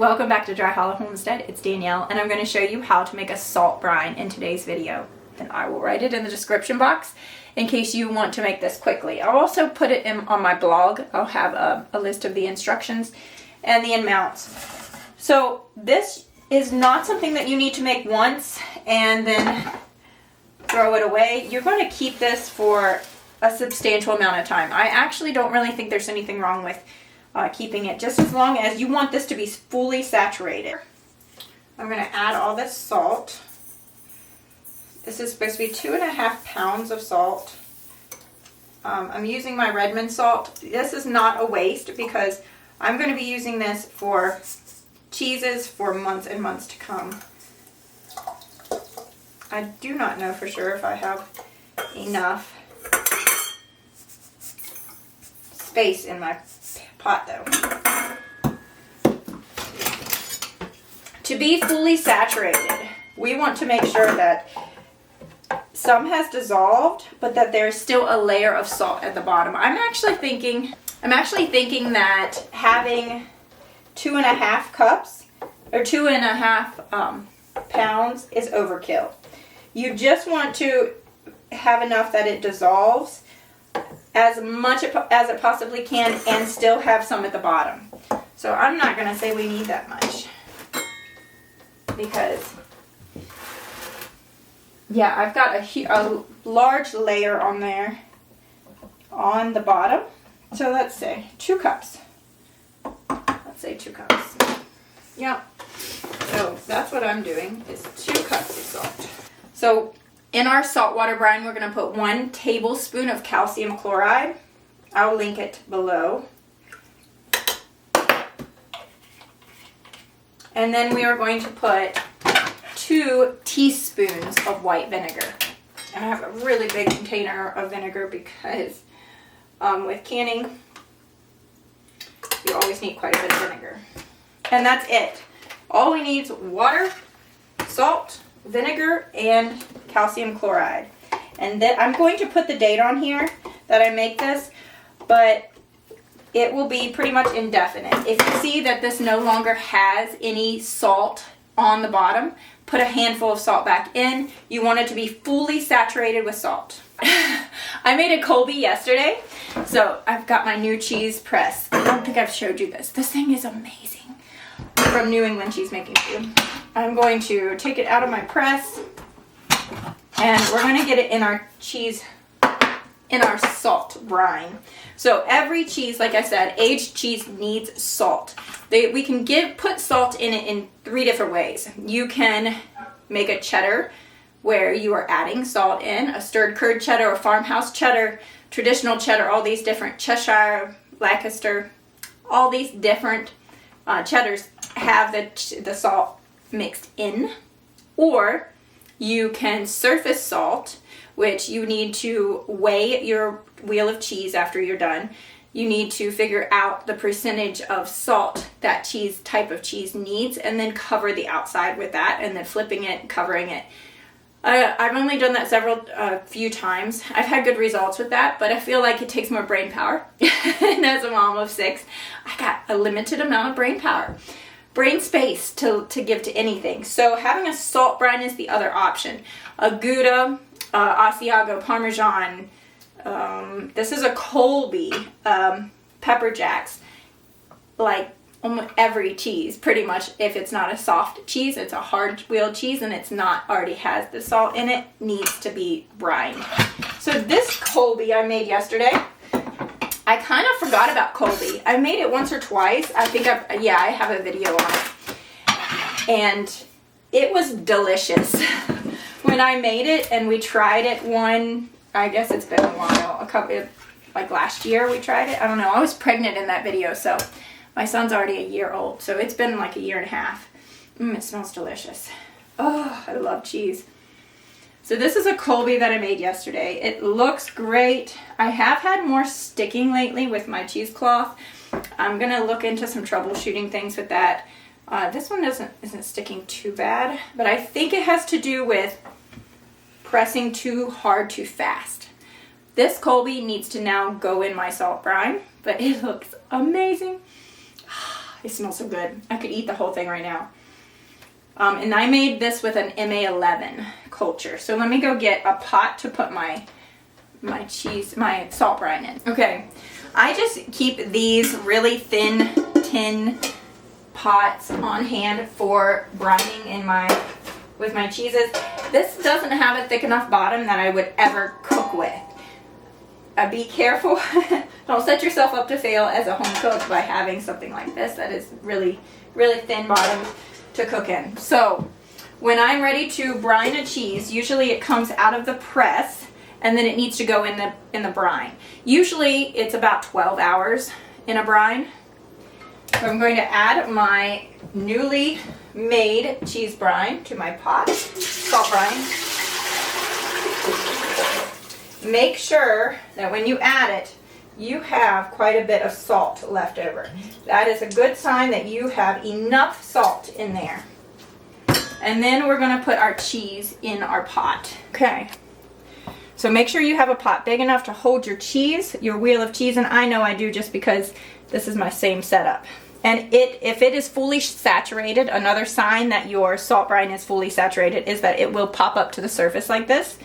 Welcome back to Dryhollowhomestead. It's Danielle, and I'm going to show you how to make a salt brine in today's video. And I will write it in the description box in case you want to make this quickly. I'll also put it on my blog. I'll have a list of the instructions and the amounts. So this is not something that you need to make once and then throw it away. You're going to keep this for a substantial amount of time. I actually don't really think there's anything wrong with keeping it, just as long as you want this to be fully saturated. I'm going to add all this salt. This is supposed to be 2.5 pounds of salt. I'm using my Redmonds salt. This is not a waste because I'm going to be using this for cheeses for months and months to come. I do not know for sure if I have enough space in my pot though. To be fully saturated, we want to make sure that some has dissolved, but that there's still a layer of salt at the bottom. I'm actually thinking that having 2.5 cups or 2.5 pounds is overkill. You just want to have enough that it dissolves as much as it possibly can and still have some at the bottom. So I'm not going to say we need that much because, yeah, I've got a large layer on there on the bottom. So let's say 2 cups. Let's say 2 cups. Yep. So that's what I'm doing is 2 cups of salt. So in our saltwater brine, we're going to put 1 tablespoon of calcium chloride. I'll link it below. And then we are going to put 2 teaspoons of white vinegar. And I have a really big container of vinegar because with canning, you always need quite a bit of vinegar. And that's it. All we need is water, salt, vinegar, and calcium chloride. And then I'm going to put the date on here that I make this, but it will be pretty much indefinite. If you see that this no longer has any salt on the bottom, put a handful of salt back in. You want it to be fully saturated with salt. I made a Colby yesterday, so I've got my new cheese press. I don't think I've showed you this. This thing is amazing. From New England Cheesemaking too. I'm going to take it out of my press and we're going to get it in our salt brine. So every cheese, like I said, aged cheese needs salt. We can put salt in it in 3 different ways. You can make a cheddar where you are adding salt in, a stirred curd cheddar, a farmhouse cheddar, traditional cheddar, all these different Cheshire, Lancaster, all these different cheddars have the salt mixed in. Or you can surface salt, which you need to weigh your wheel of cheese after you're done. You need to figure out the percentage of salt that type of cheese needs and then cover the outside with that and then flipping it, covering it. I've only done that a few times. I've had good results with that, but I feel like it takes more brain power. And as a mom of 6, I got a limited amount of brain power. Brain space to give to anything. So having a salt brine is the other option. A Gouda, Asiago, Parmesan. This is a Colby, pepper jacks. Like almost every cheese, pretty much. If it's not a soft cheese, it's a hard wheeled cheese, and it's not already has the salt in it, needs to be brined. So this Colby I made yesterday. I kind of forgot about Colby. I made it once or twice. I think I have a video on it. And it was delicious. When I made it and we tried it I guess it's been a while, like last year we tried it. I don't know. I was pregnant in that video, so my son's already a year old. So it's been like a year and a half. It smells delicious. Oh, I love cheese. So this is a Colby that I made yesterday. It looks great. I have had more sticking lately with my cheesecloth. I'm going to look into some troubleshooting things with that. This one isn't sticking too bad, but I think it has to do with pressing too hard too fast. This Colby needs to now go in my salt brine, but it looks amazing. they smell so good. I could eat the whole thing right now. And I made this with an MA11 culture. So let me go get a pot to put my salt brine in. Okay, I just keep these really thin tin pots on hand for brining with my cheeses. This doesn't have a thick enough bottom that I would ever cook with. Be careful. Don't set yourself up to fail as a home cook by having something like this that is really, really thin bottom to cook in. So when I'm ready to brine a cheese, usually it comes out of the press and then it needs to go in the brine. Usually it's about 12 hours in a brine. So I'm going to add my newly made cheese brine to my pot, salt brine. Make sure that when you add it, you have quite a bit of salt left over. That is a good sign that you have enough salt in there. And then we're going to put our cheese in our pot. Okay. So make sure you have a pot big enough to hold your cheese, your wheel of cheese, and I know I do just because this is my same setup. And if it is fully saturated, another sign that your salt brine is fully saturated is that it will pop up to the surface like this.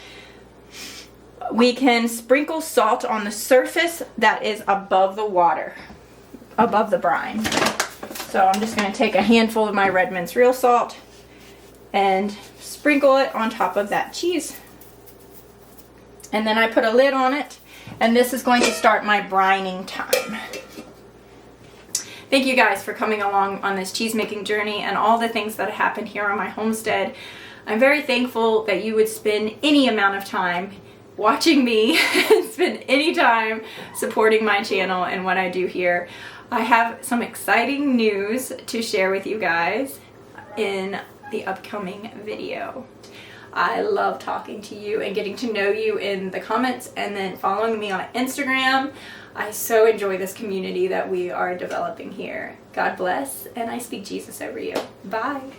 We can sprinkle salt on the surface that is above the water, above the brine. So I'm just going to take a handful of my Redmonds real salt and sprinkle it on top of that cheese. And then I put a lid on it, and this is going to start my brining time. Thank you guys for coming along on this cheese making journey and all the things that happen here on my homestead. I'm very thankful that you would spend any amount of time watching me and spend any time supporting my channel and what I do here. I have some exciting news to share with you guys in the upcoming video. I love talking to you and getting to know you in the comments and then following me on Instagram. I so enjoy this community that we are developing here. God bless, and I speak Jesus over you. Bye.